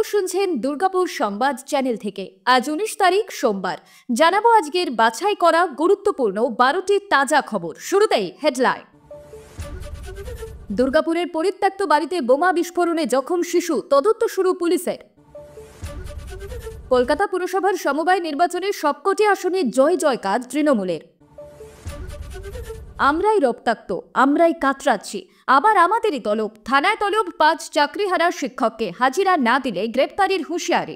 খবর শুনছেন দুর্গাপুর সংবাদ চ্যানেল থেকে। আজ 19 তারিখ সোমবার। জানাবো আজকের বাছাই করা গুরুত্বপূর্ণ 12টি তাজা খবর। শুরুতেই হেডলাইন। দুর্গাপুরের পরিত্যক্ত বাড়িতে বোমা বিস্ফোরণে জখম শিশু, তদন্ত শুরু পুলিশের। কলকাতা পুরসভার সমবায় নির্বাচনে সবকটি আসনে জয় জয়কার তৃণমূলের। আমরাই রক্তাক্ত, আমরাই কাতরাচ্ছি, আবার আমাদেরই তলব। থানায় তলব 5 চাকরিহারা শিক্ষককে, হাজিরা না দিলে গ্রেপ্তারির হুঁশিয়ারি।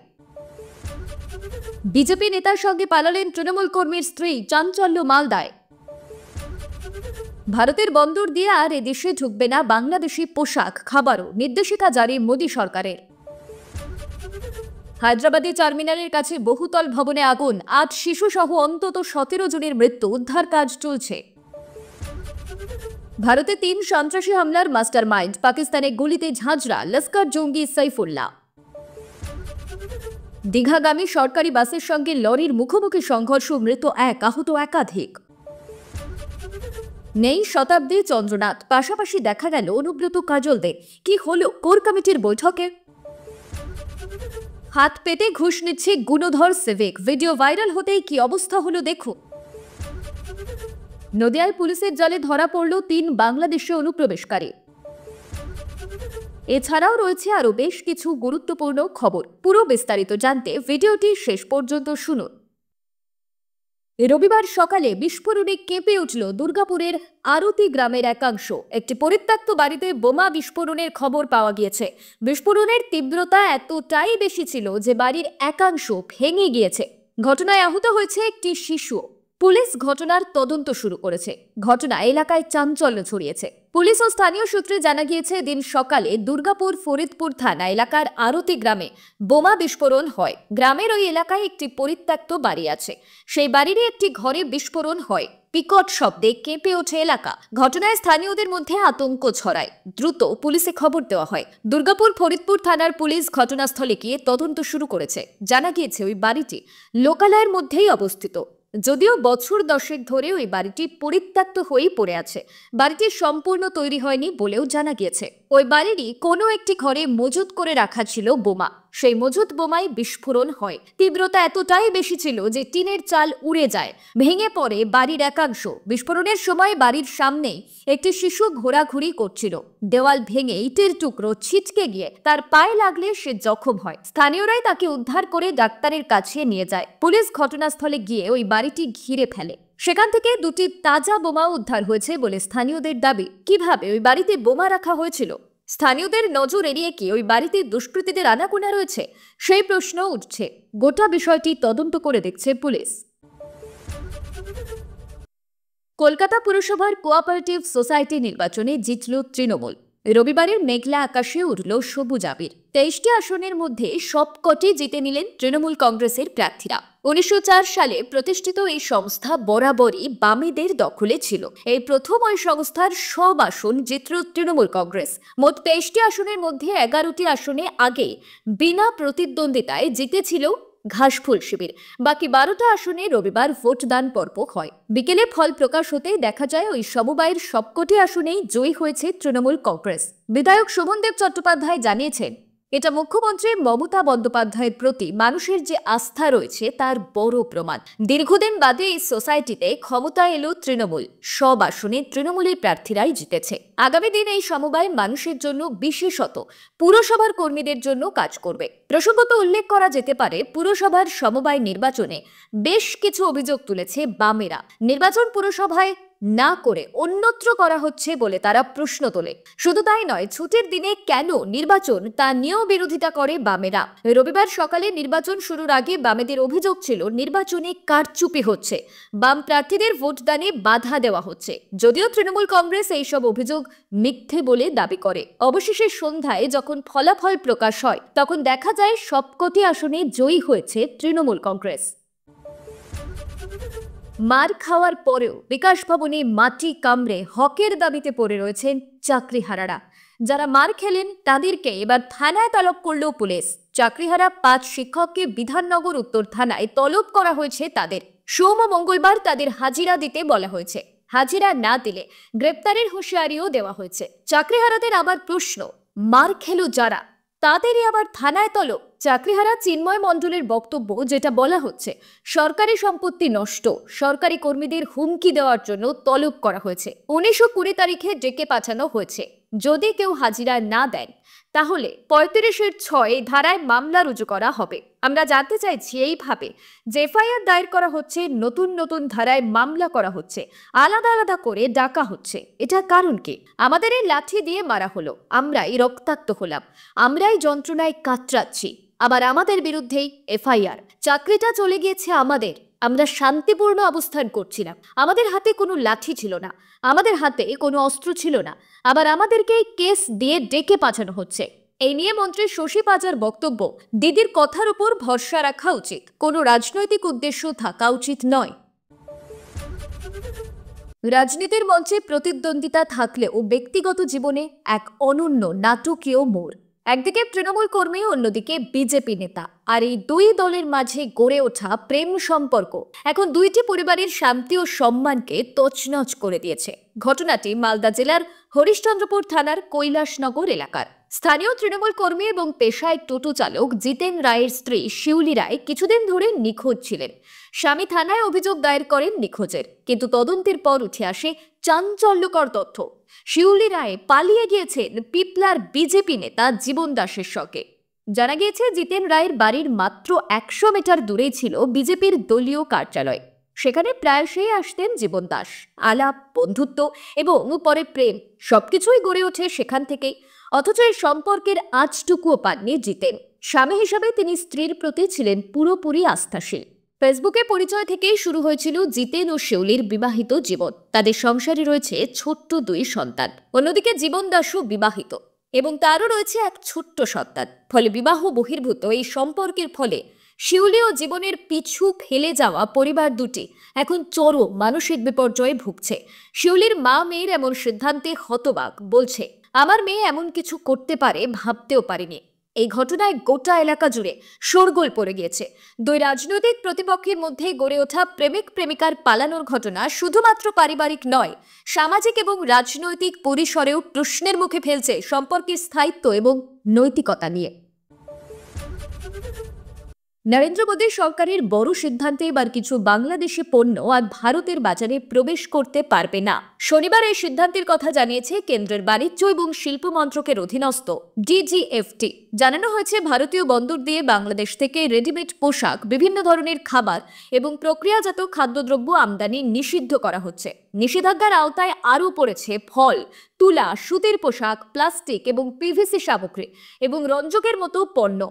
বিজেপি নেতার সঙ্গে পালালেন তৃণমূল কর্মীর স্ত্রী, চাঞ্চল্য মালদায়। ভারতের বন্দর দিয়ে আর এদেশে ঢুকবে না বাংলাদেশি পোশাক, খাবারও, নির্দেশিকা জারি মোদী সরকারের। হায়দ্রাবাদে টার্মিনালের কাছে বহুতল ভবনে আগুন, 8 শিশু সহ অন্তত 17 জনের মৃত্যু, উদ্ধার কাজ চলছে। ভারতে 3 সন্ত্রাসী হামলার মাস্টার মাইন্ড, পাকিস্তানে গুলিতে ঝাঁঝরা লস্কর জঙ্গি সাইফুল্লাহ। দীঘাগামী সরকারি বাসের সঙ্গে লরির মুখোমুখি সংঘর্ষ, মৃত 1, আহত একাধিক। নেই শতাব্দী চন্দ্রনাথ, পাশাপাশি দেখা গেল অনুব্রত কাজলদের। কি হলো কোর কমিটির বৈঠকে? হাত পেতে ঘুষ নিচ্ছে গুণধর সিভিক, ভিডিও ভাইরাল হতেই কি অবস্থা হলো দেখুন। নদিয়ায় পুলিশের জালে ধরা পড়ল 3 বাংলাদেশি অনুপ্রবেশকারী। এছাড়াও রয়েছে আরো বেশ কিছু গুরুত্বপূর্ণ খবর। পুরো বিস্তারিত জানতে ভিডিওটি শেষ পর্যন্ত শুনুন। রবিবার সকালে বিস্ফোরণে কেঁপে উঠল দুর্গাপুরের আরতি গ্রামের একাংশ। একটি পরিত্যক্ত বাড়িতে বোমা বিস্ফোরণের খবর পাওয়া গিয়েছে। বিস্ফোরণের তীব্রতা এতটাই বেশি ছিল যে বাড়ির একাংশ ভেঙে গিয়েছে। ঘটনায় আহত হয়েছে একটি শিশু। পুলিশ ঘটনার তদন্ত শুরু করেছে। ঘটনা এলাকায় চাঞ্চল্য ছড়িয়েছে। পুলিশ ও স্থানীয় সূত্রে জানা গিয়েছে, দিন সকালে দুর্গাপুর ফরিদপুর থানা এলাকার আরতি গ্রামে বোমা বিস্ফোরণ হয়। গ্রামের ওই এলাকায় একটি পরিত্যক্ত বাড়ি আছে। সেই বাড়িরই একটি ঘরে বিস্ফোরণ হয়। বিকট শব্দে কেঁপে ওঠে এলাকা। ঘটনায় স্থানীয়দের মধ্যে আতঙ্ক ছড়ায়। দ্রুত পুলিশে খবর দেওয়া হয়। দুর্গাপুর ফরিদপুর থানার পুলিশ ঘটনাস্থলে গিয়ে তদন্ত শুরু করেছে। জানা গিয়েছে ওই বাড়িটি লোকালয়ের মধ্যেই অবস্থিত। যদিও বছর 10 ধরে ওই বাড়িটি পরিত্যক্ত হয়েই পড়ে আছে। বাড়িটি সম্পূর্ণ তৈরি হয়নি বলেও জানা গিয়েছে। ওই বাড়িরই কোনো একটি ঘরে মজুত করে রাখা ছিল বোমা। সেই মজুত বোমায় বিস্ফোরণ হয়। তীব্রতা এতটাই বেশি ছিল যে টিনের চাল উড়ে যায়, ভেঙে পড়ে বাড়ির একাংশ। বিস্ফোরণের সময় বাড়ির সামনেই একটি শিশু ঘোরাঘুরি করছিল। দেওয়াল ভেঙে ইটের টুকরো ছিটকে গিয়ে তার পায়ে লাগলে সে জখম হয়। স্থানীয়রাই তাকে উদ্ধার করে ডাক্তারের কাছে নিয়ে যায়। পুলিশ ঘটনাস্থলে গিয়ে ওই বাড়িটি ঘিরে ফেলে। সেখান থেকে 2টি তাজা বোমা উদ্ধার হয়েছে বলে স্থানীয়দের দাবি। কিভাবে ওই বাড়িতে বোমা রাখা হয়েছিল? স্থানীয়দের নজর এড়িয়ে কি ওই বাড়িতে দুষ্কৃতীদের আনাগোনা রয়েছে, সেই প্রশ্ন উঠছে। গোটা বিষয়টি তদন্ত করে দেখছে পুলিশ। কলকাতা পুরসভার কোঅপারেটিভ সোসাইটি নির্বাচনে জিতল তৃণমূল। রবিবারের মেঘলা আকাশে উঠল সবুজ আবির। 23টি আসনের মধ্যে সবকটি জিতে নিলেন তৃণমূল কংগ্রেসের প্রার্থীরা। 1904 সালে প্রতিষ্ঠিত এই সংস্থা বরাবরই বামেদের দখলে ছিল। এই প্রথম ওই সংস্থার সব আসন জিতল তৃণমূল কংগ্রেস। মোট 23টি আসনের মধ্যে 11টি আসনে আগে বিনা প্রতিদ্বন্দ্বিতায় জিতেছিল ঘাসফুল শিবির। বাকি 12টা আসনে রবিবার ভোটদান পর্ব হয়। বিকেলে ফল প্রকাশ হতেই দেখা যায় ওই সমবায়ের সবকটি আসনেই জয়ী হয়েছে তৃণমূল কংগ্রেস। বিধায়ক শোভনদেব চট্টোপাধ্যায় জানিয়েছেন, এটা মুখ্যমন্ত্রী মমতা বন্দ্যোপাধ্যায়ের প্রতি মানুষের যে আস্থা রয়েছে তার বড় প্রমাণ। দীর্ঘদিন বাদে এই সোসাইটিতে ক্ষমতায় এলো তৃণমূল। সব আসনে তৃণমূলের প্রার্থীরাই জিতেছে। আগামী দিন এই সমবায় মানুষের জন্য, বিশেষত পুরসভার কর্মীদের জন্য কাজ করবে। প্রসঙ্গত উল্লেখ করা যেতে পারে, পুরসভার সমবায় নির্বাচনে বেশ কিছু অভিযোগ তুলেছে বামেরা। নির্বাচন পুরসভায় না করে অন্যত্র করা হচ্ছে বলে তারা প্রশ্ন তোলে। শুধু তাই নয়, ছুটির দিনে কেন নির্বাচন তা নিয়েও বিরোধিতা করে বামেরা। রবিবার সকালে নির্বাচন শুরুর আগে বামেদের অভিযোগ ছিল নির্বাচনে কারচুপি হচ্ছে, বাম প্রার্থীদের ভোটদানে বাধা দেওয়া হচ্ছে। যদিও তৃণমূল কংগ্রেস এইসব অভিযোগ মিথ্যে বলে দাবি করে। অবশেষে সন্ধ্যায় যখন ফলাফল প্রকাশ হয় তখন দেখা যায় সবকটি আসনে জয়ী হয়েছে তৃণমূল কংগ্রেস। মার খাওয়ার পরেও বিকাশ ভবনে মাটি কামড়ে হকের দাবিতে পড়ে রয়েছেন চাকরিহারারা। যারা মার খেলেন তাদেরকে এবার থানায় তলব করল পুলিশ। চাকরিহারা 5 শিক্ষককে বিধাননগর উত্তর থানায় তলব করা হয়েছে তাদের। সোম ও মঙ্গলবার তাদের হাজিরা দিতে বলা হয়েছে। হাজিরা না দিলে গ্রেপ্তারের হুঁশিয়ারিও দেওয়া হয়েছে। চাকরিহারাদের আবার প্রশ্ন, মার খেলো যারা তাদেরই আবার থানায় তলব। চাকরিহারা চিন্ময় মণ্ডলের বক্তব্য, যেটা বলা হচ্ছে সরকারি সম্পত্তি নষ্ট, সরকারি কর্মীদের হুমকি দেওয়ার জন্য তলব করা হয়েছে, 19-20 তারিখে ডেকে পাঠানো হয়েছে। যদি কেউ হাজিরা না দেন তাহলে 35-6 ধারায় মামলা রুজু করা হবে। আমরা জানতে চাইছি, এইভাবে যে এফআইআর দায়ের করা হচ্ছে, নতুন নতুন ধারায় মামলা করা হচ্ছে, আলাদা আলাদা করে ডাকা হচ্ছে, এটার কারণ কি? আমাদের এই লাঠি দিয়ে মারা হলো, আমরাই রক্তাক্ত হলাম, আমরাই যন্ত্রণায় কাতরাচ্ছি, আবার আমাদের বিরুদ্ধেই এফআইআর। চাকরিটা চলে গিয়েছে আমাদের, আমরা শান্তিপূর্ণ অবস্থান করছিলাম, আমাদের হাতে কোনো লাঠি ছিল না, আমাদের হাতে কোনো অস্ত্র ছিল না, আবার আমাদেরকে কেস দিয়ে ডেকে পাঠানো হচ্ছে। এই নিয়ে মন্ত্রী শশী পাজার বক্তব্য, দিদির কথার উপর ভরসা রাখা উচিত, কোনো রাজনৈতিক উদ্দেশ্য থাকা উচিত নয়। রাজনীতির মঞ্চে প্রতিদ্বন্দ্বিতা থাকলেও ব্যক্তিগত জীবনে এক অনন্য নাটকীয় মোড়। একদিকে তৃণমূল কর্মী, অন্যদিকে বিজেপি নেতা, আর এই দুই দলের মাঝে গড়ে ওঠা প্রেম সম্পর্ক এখন দুইটি পরিবারের শান্তি ও সম্মানকে তছনছ করে দিয়েছে। ঘটনাটি মালদা জেলার হরিশ্চন্দ্রপুর থানার কৈলাসনগর এলাকার। স্থানীয় তৃণমূল কর্মী এবং পেশায় টোটো চালক জিতেন রায়ের স্ত্রী শিউলি রায় কিছুদিন ধরে নিখোঁজ ছিলেন। স্বামী থানায় অভিযোগ দায়ের করেন নিখোঁজের, কিন্তু তদন্তের পর উঠে আসে চাঞ্চল্যকর তথ্য। শিউলি রায় পালিয়ে গিয়েছেন পিপলার বিজেপি নেতা জীবন দাসের সঙ্গে। জানা গিয়েছে, জিতেন রায়ের বাড়ির মাত্র 100 মিটার দূরেই ছিল বিজেপির দলীয় কার্যালয়। সেখানে প্রায়শই আসতেন জীবন দাস। আলাপ, বন্ধুত্ব এবং পরে প্রেম সবকিছুই গড়ে ওঠে সেখান থেকেই। অথচ এই সম্পর্কের আঁচটুকুও পাননি জিতেন। স্বামী হিসাবে তিনি স্ত্রীর প্রতি ছিলেন পুরোপুরি আস্থাশীল। ফেসবুকে পরিচয় থেকেই শুরু হয়েছিল জিতেন ও শিউলির বিবাহিত জীবন। তাদের সংসারে রয়েছে ছোট্ট 2 সন্তান। অন্যদিকে জীবন দাসও বিবাহিত এবং তারও রয়েছে এক ছোট্ট সন্তান। ফলে বিবাহ বহির্ভূত এই সম্পর্কের ফলে শিউলি ও জীবনের পিছু ফেলে যাওয়া পরিবার দুটি এখন চরম মানসিক বিপর্যয়ে ভুগছে। শিউলির মা মেয়ের এমন সিদ্ধান্তে হতবাক, বলছে, আমার মেয়ে এমন কিছু করতে পারে ভাবতেও পারিনি। এই ঘটনায় গোটা এলাকা জুড়ে শোরগোল পড়ে গিয়েছে। 2 রাজনৈতিক প্রতিপক্ষের মধ্যে গড়ে ওঠা প্রেমিক প্রেমিকার পালানোর ঘটনা শুধুমাত্র পারিবারিক নয়, সামাজিক এবং রাজনৈতিক পরিসরেও প্রশ্নের মুখে ফেলছে সম্পর্কের স্থায়িত্ব এবং নৈতিকতা নিয়ে। নরেন্দ্র মোদী সরকারের বড় সিদ্ধান্তে এবার কিছু বাংলাদেশি পণ্য আর ভারতের বাজারে প্রবেশ করতে পারবে না। শনিবার এই সিদ্ধান্তের কথা জানিয়েছে কেন্দ্রের বাণিজ্য এবং শিল্প মন্ত্রকের অধীনস্থ ডিজিএফটি। জানানো হয়েছে, ভারতীয় বন্দর দিয়ে বাংলাদেশ থেকে রেডিমেড পোশাক, বিভিন্ন ধরনের খাবার এবং প্রক্রিয়াজাত খাদ্যদ্রব্য আমদানি নিষিদ্ধ করা হচ্ছে। নিষেধাজ্ঞার আওতায় আরও পড়েছে ফল, তুলা, সুতির পোশাক, প্লাস্টিক এবং পিভিসি সামগ্রী এবং রঞ্জকের মতো পণ্য।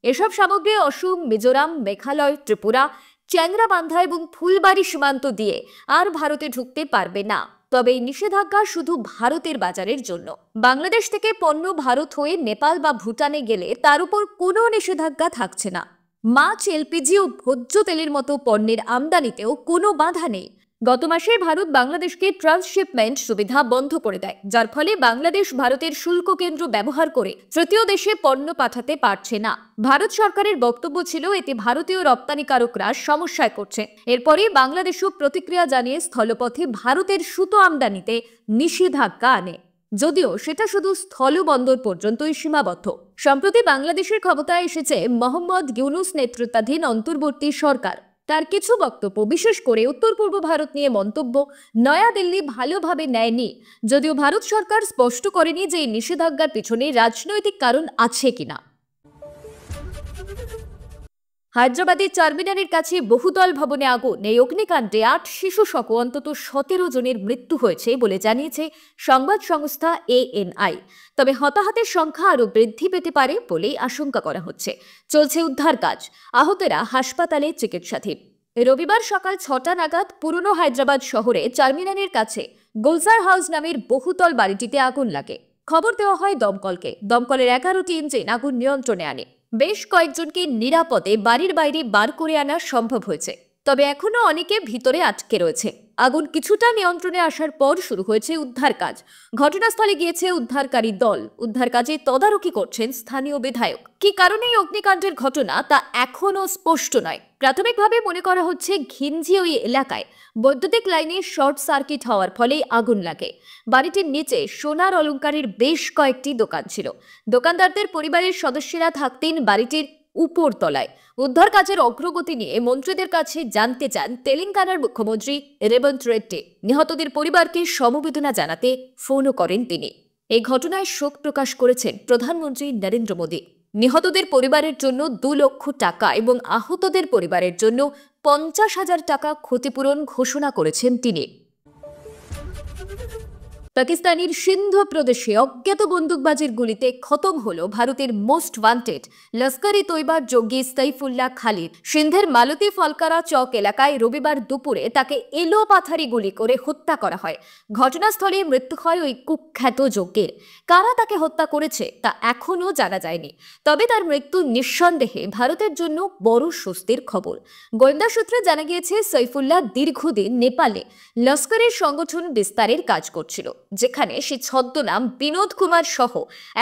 এসব সামগ্রী অসম, মিজোরাম, মেঘালয়, ত্রিপুরা, চ্যাংরাবান্ধা এবং ফুলবাড়ি সীমান্ত দিয়ে আর ভারতে ঢুকতে পারবে না। তবে এই নিষেধাজ্ঞা শুধু ভারতের বাজারের জন্য। বাংলাদেশ থেকে পণ্য ভারত হয়ে নেপাল বা ভুটানে গেলে তার উপর কোনো নিষেধাজ্ঞা থাকছে না। মাছ, এলপিজি ও ভোজ্য তেলের মতো পণ্যের আমদানিতেও কোনো বাধা নেই। গত মাসে ভারত বাংলাদেশকে ট্রান্সশিপমেন্ট সুবিধা বন্ধ করে দেয়, যার ফলে বাংলাদেশ ভারতের শুল্ক কেন্দ্র ব্যবহার করে তৃতীয় দেশে পণ্য পাঠাতে পারছে না। ভারত সরকারের বক্তব্য ছিল, এতে ভারতীয় রপ্তানিকারকরা সমস্যায় পড়ছে। এরপরই বাংলাদেশও প্রতিক্রিয়া জানিয়ে স্থলপথে ভারতের সুতো আমদানিতে নিষেধাজ্ঞা আনে, যদিও সেটা শুধু স্থলবন্দর পর্যন্তই সীমাবদ্ধ। সম্প্রতি বাংলাদেশের ক্ষমতায় এসেছে মোহাম্মদ ইউনূস নেতৃত্বাধীন অন্তর্বর্তী সরকার। তার কিছু বক্তব্য, বিশেষ করে উত্তর পূর্ব ভারত নিয়ে মন্তব্য, নয়াদিল্লি ভালোভাবে নেয়নি, যদিও ভারত সরকার স্পষ্ট করেনি যে এই নিষেধাজ্ঞার পিছনে রাজনৈতিক কারণ আছে কিনা। হায়দ্রাবাদের চারমিনারের কাছে বহুতল ভবনে আগুন। এই অগ্নিকাণ্ডে 8 শিশু সহ অন্তত 17 জনের মৃত্যু হয়েছে বলে জানিয়েছে সংবাদ সংস্থা ANI। তবে হতাহতের সংখ্যা আরও বৃদ্ধি পেতে পারে বলেই আশঙ্কা করা হচ্ছে। চলছে উদ্ধার কাজ, আহতরা হাসপাতালে চিকিৎসাধীন। রবিবার সকাল 6টা নাগাদ পুরনো হায়দ্রাবাদ শহরে চারমিনারের কাছে গুলজার হাউস নামের বহুতল বাড়িটিতে আগুন লাগে। খবর দেওয়া হয় দমকলকে। দমকলের 11টি ইঞ্জিন আগুন নিয়ন্ত্রণে আনে। বেশ কয়েকজনকে নিরাপদে বাড়ির বাইরে বার করে আনা সম্ভব হয়েছে, তবে এখনো অনেকে ভিতরে আটকে রয়েছে। আগুন কিছুটা নিয়ন্ত্রণে আসার পর শুরু হয়েছে উদ্ধার কাজ। ঘটনাস্থলে গিয়েছে উদ্ধারকারী দল। উদ্ধার কাজে তদারকি করছেন স্থানীয় বিধায়ক। কি কারণে এই অগ্নিকাণ্ডের ঘটনা তা এখনো স্পষ্ট নয়। প্রাথমিকভাবে মনে করা হচ্ছে, ঘিঞ্জি ওই এলাকায় বৈদ্যুতিক লাইনে শর্ট সার্কিট হওয়ার ফলে আগুন লাগে। বাড়িটির নিচে সোনার অলংকারের বেশ কয়েকটি দোকান ছিল। দোকানদারদের পরিবারের সদস্যরা থাকতেন বাড়িটির উপরতলায়। উদ্ধার কাজের অগ্রগতি নিয়ে মন্ত্রীদের কাছে জানতে চান তেলেঙ্গানার মুখ্যমন্ত্রী রেবন্ত রেড্ডি। নিহতদের পরিবারকে সমবেদনা জানাতে ফোনও করেন তিনি। এই ঘটনায় শোক প্রকাশ করেছেন প্রধানমন্ত্রী নরেন্দ্র মোদী। নিহতদের পরিবারের জন্য 2 লক্ষ টাকা এবং আহতদের পরিবারের জন্য 50,000 টাকা ক্ষতিপূরণ ঘোষণা করেছেন তিনি। পাকিস্তানের সিন্ধ প্রদেশে অজ্ঞাত বন্দুকবাজির গুলিতে খতম হলো ভারতের মোস্ট ওয়ান্টেড লস্কর-ই তৈবার জঙ্গি সাইফুল্লাহ খালিদ। সিন্ধের মালতী ফলকারা চক এলাকায় রবিবার দুপুরে তাকে এলোপাথারি গুলি করে হত্যা করা হয়। ঘটনাস্থলে মৃত্যু হয় ওই কুখ্যাত জঙ্গির। কারা তাকে হত্যা করেছে তা এখনও জানা যায়নি, তবে তার মৃত্যু নিঃসন্দেহে ভারতের জন্য বড় স্বস্তির খবর। গোয়েন্দা সূত্রে জানা গিয়েছে সাইফুল্লাহ দীর্ঘদিন নেপালে লস্করের সংগঠন বিস্তারের কাজ করছিল, যেখানে সে ছদ্মনাম বিনোদ কুমার সহ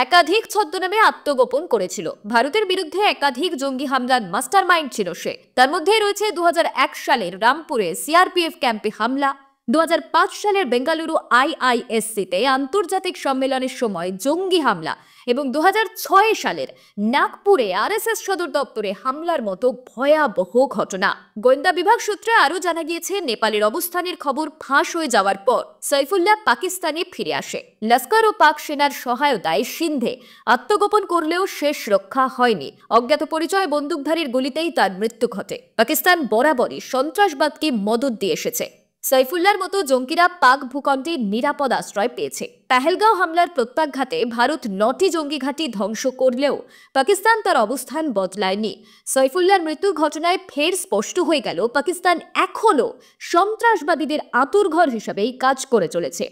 একাধিক ছদ্মনামে আত্মগোপন করেছিল। ভারতের বিরুদ্ধে একাধিক জঙ্গি হামলার মাস্টারমাইন্ড ছিল সে। তার মধ্যে রয়েছে 2001 সালের রামপুরে সিআরপিএফ ক্যাম্পে হামলা, 2005 সালের বেঙ্গালুরু আইআইএসসিতে আন্তর্জাতিক সম্মেলনের সময় জঙ্গি হামলা এবং 2006 সালের নাগপুরে আরএসএস সদর দপ্তরে হামলার মতো ভয়াবহ ঘটনা। গোয়েন্দা বিভাগ সূত্রে আরও জানা গিয়েছে, নেপালের অবস্থানের খবর ফাঁস হয়ে যাওয়ার পর সাইফুল্লাহ পাকিস্তানে ফিরে আসে। লস্কর ও পাক সেনার সহায়তায় সিন্ধে আত্মগোপন করলেও শেষ রক্ষা হয়নি। অজ্ঞাত পরিচয় বন্দুকধারীর গুলিতেই তার মৃত্যু ঘটে। পাকিস্তান বরাবরই সন্ত্রাসবাদকে মদত দিয়ে এসেছে। সাইফুল্লাহর মতো জঙ্গিরা পাক ভূখণ্ডে নিরাপদ আশ্রয় পেয়েছে। পেহেলগাঁও হামলার প্রত্যাঘাতে ভারত 9টি জঙ্গি ঘাঁটি ধ্বংস করলেও পাকিস্তান তার অবস্থান বদলায়নি। সাইফুল্লাহর মৃত্যুর ঘটনায় ফের স্পষ্ট হয়ে গেল পাকিস্তান এখনও সন্ত্রাসবাদীদের আঁতুড়ঘর হিসাবেই কাজ করে চলেছে।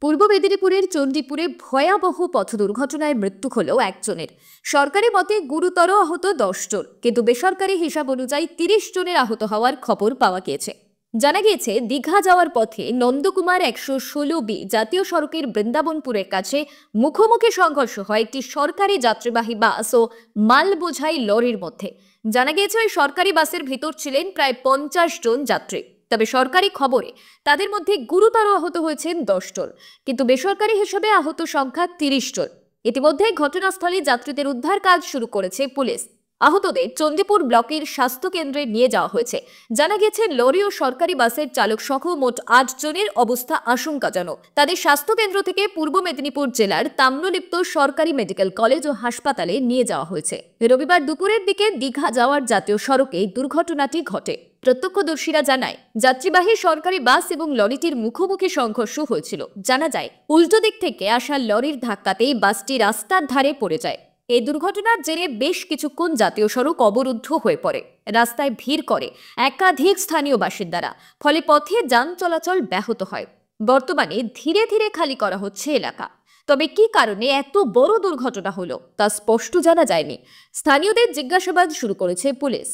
পূর্ব মেদিনীপুরের চণ্ডীপুরে ভয়াবহ পথ দুর্ঘটনায় মৃত্যু হলো একজনের। সরকারি মতে গুরুতর আহত 10 জন, কিন্তু বেসরকারি হিসাব অনুযায়ী 30 জনের আহত হওয়ার খবর পাওয়া গিয়েছে। জানা গিয়েছে, দীঘা যাওয়ার পথে নন্দকুমার 116B জাতীয় সড়কের বৃন্দাবনপুরের কাছে মুখোমুখি সংঘর্ষ হয় একটি সরকারি যাত্রীবাহী বাস ও মাল বোঝাই লরির মধ্যে। জানা গিয়েছে, ওই সরকারি বাসের ভিতর ছিলেন প্রায় 50 জন যাত্রী। তবে সরকারি খবরে তাদের মধ্যে গুরুতর আহত হয়েছেন 10 জন, কিন্তু বেসরকারি হিসেবে আহত সংখ্যা 30 জন। ইতিমধ্যে ঘটনাস্থলে যাত্রীদের উদ্ধার কাজ শুরু করেছে পুলিশ। আহতদের চণ্ডীপুর ব্লকের স্বাস্থ্য কেন্দ্রে নিয়ে যাওয়া হয়েছে। জানা গেছে, লরি ও সরকারি বাসের চালক সহ মোট 8 জনের অবস্থা আশঙ্কাজনক। তাদের স্বাস্থ্য কেন্দ্র থেকে পূর্ব মেদিনীপুর জেলার তাম্রলিপ্ত সরকারি মেডিকেল কলেজ ও হাসপাতালে নিয়ে যাওয়া হয়েছে। রবিবার দুপুরের দিকে দীঘা যাওয়ার জাতীয় সড়কে দুর্ঘটনাটি ঘটে। প্রত্যক্ষদর্শীরা জানায়, যাত্রীবাহী সরকারি বাস এবং লরিটির মুখোমুখি সংঘর্ষ হয়েছিল। জানা যায়, উল্টো দিক থেকে আসা লরির ধাক্কাতেই বাসটি রাস্তার ধারে পড়ে যায়। এই দুর্ঘটনার জেরে বেশ কিছুক্ষণ জাতীয় সড়ক অবরুদ্ধ হয়ে পড়ে। রাস্তায় ভিড় করে একাধিক স্থানীয় বাসিন্দারা, ফলে পথে যান চলাচল ব্যাহত হয়। বর্তমানে ধীরে ধীরে খালি করা হচ্ছে এলাকা। তবে কি কারণে এত বড় দুর্ঘটনা হলো তা স্পষ্ট জানা যায়নি। স্থানীয়দের জিজ্ঞাসাবাদ শুরু করেছে পুলিশ।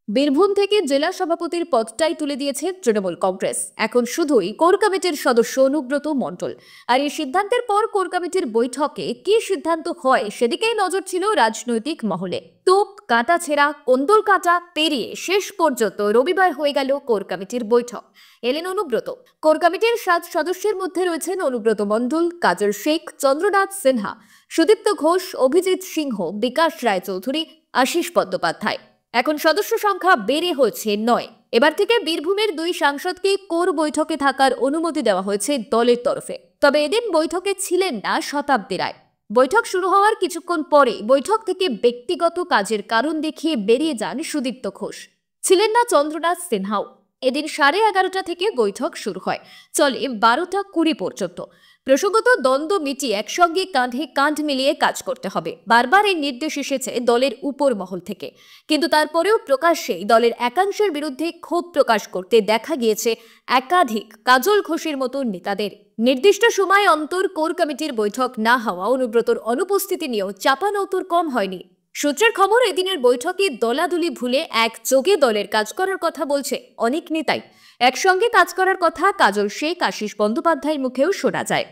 বীরভূম থেকে জেলা সভাপতির পদটাই তুলে দিয়েছে তৃণমূল কংগ্রেস। এখন শুধুই কোর কমিটির সদস্য অনুব্রত মণ্ডল। আর এই সিদ্ধান্তের পর কোর কমিটির বৈঠকে কি সিদ্ধান্ত হয় সেদিকেই নজর ছিল রাজনৈতিক মহলে। তোপ কাটা ছেঁড়া, কোন্দল কাটা পেরিয়ে শেষ পর্যন্ত রবিবার হয়ে গেল কোর কমিটির বৈঠক। এলেন অনুব্রত। কোর কমিটির 7 সদস্যের মধ্যে রয়েছেন অনুব্রত মণ্ডল, কাজল শেখ, চন্দ্রনাথ সিনহা, সুদীপ্ত ঘোষ, অভিজিৎ সিংহ, বিকাশ রায়চৌধুরী, আশিস বন্দ্যোপাধ্যায়। এখন সদস্য সংখ্যা বেড়ে হয়েছে 9। এবার থেকে বীরভূমের 2 সাংসদকে কোর বৈঠকে থাকার অনুমতি দেওয়া হয়েছে দলের তরফে। তবে এদিন বৈঠকে ছিলেন না শতাব্দী রায়। বৈঠক শুরু হওয়ার কিছুক্ষণ পরে বৈঠক থেকে ব্যক্তিগত কাজের কারণ দেখিয়ে বেরিয়ে যান সুদীপ্ত ঘোষ। ছিলেন না চন্দ্রনাথ সিনহাও। এদিন 11:30 থেকে বৈঠক শুরু হয়, চলে 12:20 পর্যন্ত। প্রসঙ্গত, দ্বন্দ্ব মিটিয়ে একসঙ্গে কাঁধে কাঁধ মিলিয়ে কাজ করতে হবে। বারবার এই নির্দেশ এসেছে দলের উপর মহল থেকে, কিন্তু তারপরেও প্রকাশ্যেই দলের একাংশের বিরুদ্ধে ক্ষোভ প্রকাশ করতে দেখা গিয়েছে একাধিক কাজল ঘোষের মতো নেতাদের। নির্দিষ্ট সময় অন্তর কোর কমিটির বৈঠক না হওয়া অনুব্রতর অনুপস্থিতি নিয়েও চাপানউতোর কম হয়নি। সূত্রের খবর, এদিনের বৈঠকে দলাদলি ভুলে একযোগে দলের কাজ করার কথা বলছে অনেক নেতাই। একসঙ্গে কাজ করার কথা কাজল শেখ, আশিস বন্দ্যোপাধ্যায়ের মুখেও শোনা যায়।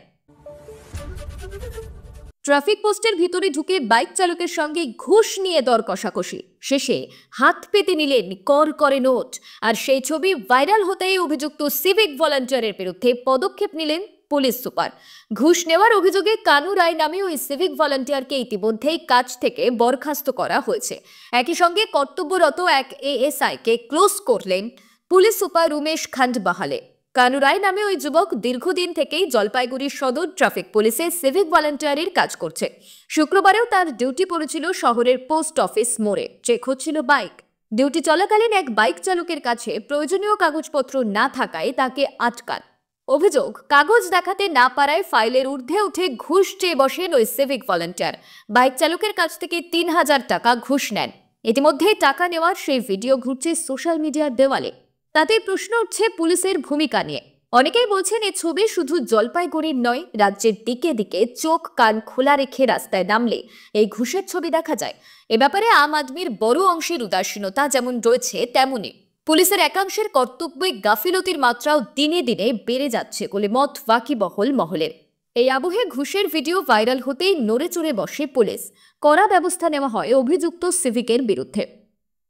ট্রাফিক পোস্টের ভিতরে ঢুকে বাইক চালকের সঙ্গে ঘুষ নিয়ে দর কষাকষি, শেষে হাত পেতে নিলেন কর করে নোট। আর সেই ছবি ভাইরাল হতেই অভিযুক্ত সিভিক ভলান্টিয়ারের বিরুদ্ধে পদক্ষেপ নিলেন পুলিশ সুপার। ঘুষ নেওয়ার অভিযোগে কানু রায় নামে ওই সিভিক ভলান্টিয়ারকে ইতিমধ্যেই কাজ থেকে বরখাস্ত করা হয়েছে। একই সঙ্গে কর্তব্যরত এক এএসআই কে ক্লোজ করলেন পুলিশ সুপার উমেশ খান্ডবাহালে। কানু রায় নামে ওই যুবক দীর্ঘদিন থেকেই জলপাইগুড়ি সদর ট্রাফিক পুলিশে সিভিক ভলান্টিয়ারের কাজ করছে। শুক্রবারেও তার ডিউটি পড়েছিল শহরের পোস্ট অফিস মোড়ে, চেক হচ্ছিল বাইক। ডিউটি চলাকালীন এক বাইক চালকের কাছে প্রয়োজনীয় কাগজপত্র না থাকায় তাকে আটকান। অভিযোগ, কাগজ দেখাতে না পারায় ফাইলের ঊর্ধ্বে উঠে ঘুষ চেয়ে বসেন ওই সিভিক ভলান্টিয়ার। বাইক চালকের কাছ থেকে ৩,০০০ টাকা ঘুষ নেন। ইতিমধ্যেই টাকা নেওয়ার সেই ভিডিও ঘুরছে সোশ্যাল মিডিয়ার দেওয়ালে। তাতে প্রশ্ন উঠছে পুলিশের ভূমিকা নিয়ে। অনেকেই বলছেন এই ছবি শুধু জলপাইগুড়ির নয়, রাজ্যের দিকে দিকে চোখ কান খোলা রেখে রাস্তায় নামলে এই ঘুষের ছবি দেখা যায়। এ ব্যাপারে আম আদমির বড় অংশের উদাসীনতা যেমন রয়েছে, তেমনি পুলিশের একাংশের কর্তব্যে গাফিলতির মাত্রাও দিনে দিনে বেড়ে যাচ্ছে বলে মত ওয়াকিবহল মহলের। এই আবহে ঘুষের ভিডিও ভাইরাল হতেই নড়ে চড়ে বসে পুলিশ। কড়া ব্যবস্থা নেওয়া হয় অভিযুক্ত সিভিকের বিরুদ্ধে।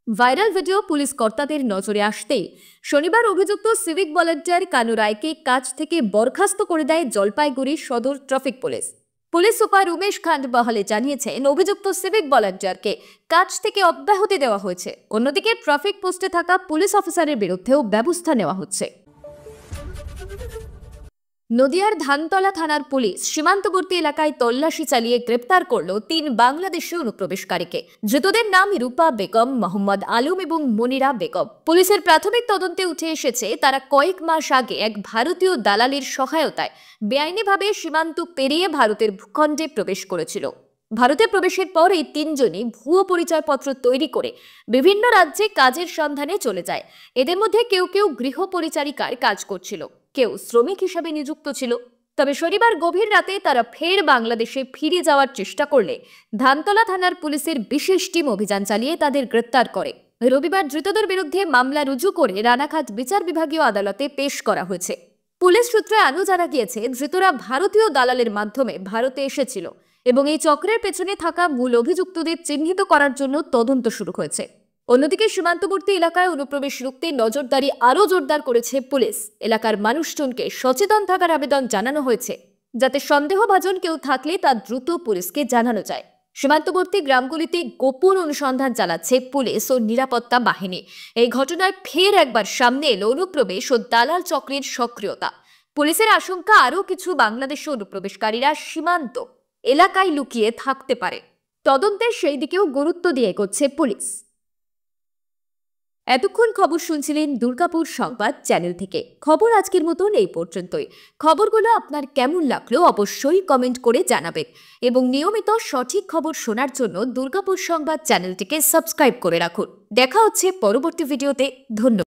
ভাইরাল ভিডিও পুলিশ কর্তাদের নজরে আসতেই শনিবার অভিযুক্ত সিভিক ভলান্টিয়ার কানু রায়কে কাজ থেকে বরখাস্ত করে দেয় জলপাইগুড়ি সদর traffic police. Police super Umesh Khandbahale জানিয়েছেন, অভিযুক্ত সিভিক ভলান্টিয়ারকে কাজ থেকে অব্যাহতি দেওয়া হয়েছে। অন্যদিকে ট্রাফিক পোস্টে থাকা পুলিশ অফিসারের বিরুদ্ধেও ব্যবস্থা নেওয়া হচ্ছে। নদিয়ার ধানতলা থানার পুলিশ সীমান্তবর্তী এলাকায় তল্লাশি চালিয়ে গ্রেপ্তার করল ৩ বাংলাদেশি অনুপ্রবেশকারীকে। ধৃতদের নাম রূপা বেগম, মোহাম্মদ আলম এবং মনিরা বেগম। পুলিশের প্রাথমিক তদন্তে উঠে এসেছে তারা কয়েক মাস আগে এক ভারতীয় দালালের সহায়তায় বেআইনিভাবে সীমান্ত পেরিয়ে ভারতের ভূখণ্ডে প্রবেশ করেছিল। ভারতে প্রবেশের পর এই ৩ জনই ভুয়ো পরিচয়পত্র তৈরি করে বিভিন্ন রাজ্যে কাজের সন্ধানে চলে যায়। এদের মধ্যে কেউ কেউ গৃহ পরিচারিকার কাজ করছিল, কেউ শ্রমিক হিসেবে নিযুক্ত ছিল। তবে শনিবার গভীর রাতে তারা ফের বাংলাদেশে ফিরে যাওয়ার চেষ্টা করলে ধানতলা থানার পুলিশের বিশেষ টিম অভিযান চালিয়ে তাদের গ্রেপ্তার করে। রবিবার ধৃতদের বিরুদ্ধে মামলা রুজু করে রানাঘাট বিচার বিভাগীয় আদালতে পেশ করা হয়েছে। পুলিশ সূত্রে আরও জানা গিয়েছে, ধৃতরা ভারতীয় দালালের মাধ্যমে ভারতে এসেছিল এবং এই চক্রের পেছনে থাকা মূল অভিযুক্তদের চিহ্নিত করার জন্য তদন্ত শুরু হয়েছে। অন্যদিকে সীমান্তবর্তী এলাকায় অনুপ্রবেশ রুখতে নজরদারি আরও জোরদার করেছে পুলিশ। এলাকার মানুষজনকে সচেতন থাকার আবেদন জানানো হয়েছে, যাতে সন্দেহভাজন কেউ থাকলে তা দ্রুত পুলিশকে জানানো যায়। সীমান্তবর্তী গ্রামগুলিতে গোপন অনুসন্ধান চালাচ্ছে পুলিশ ও নিরাপত্তা বাহিনী। এই ঘটনায় ফের একবার সামনে এলো অনুপ্রবেশ ও দালাল চক্রের সক্রিয়তা। পুলিশের আশঙ্কা, আরও কিছু বাংলাদেশি অনুপ্রবেশকারীরা সীমান্ত এলাকায় লুকিয়ে থাকতে পারে। তদন্তে সেই দিকেও গুরুত্ব দিয়ে এগোচ্ছে পুলিশ। এতক্ষণ খবর শুনছিলেন দুর্গাপুর সংবাদ চ্যানেল থেকে। খবর আজকের মতন এই পর্যন্তই। খবরগুলো আপনার কেমন লাগলো অবশ্যই কমেন্ট করে জানাবেন এবং নিয়মিত সঠিক খবর শোনার জন্য দুর্গাপুর সংবাদ চ্যানেলটিকে সাবস্ক্রাইব করে রাখুন। দেখা হচ্ছে পরবর্তী ভিডিওতে। ধন্যবাদ।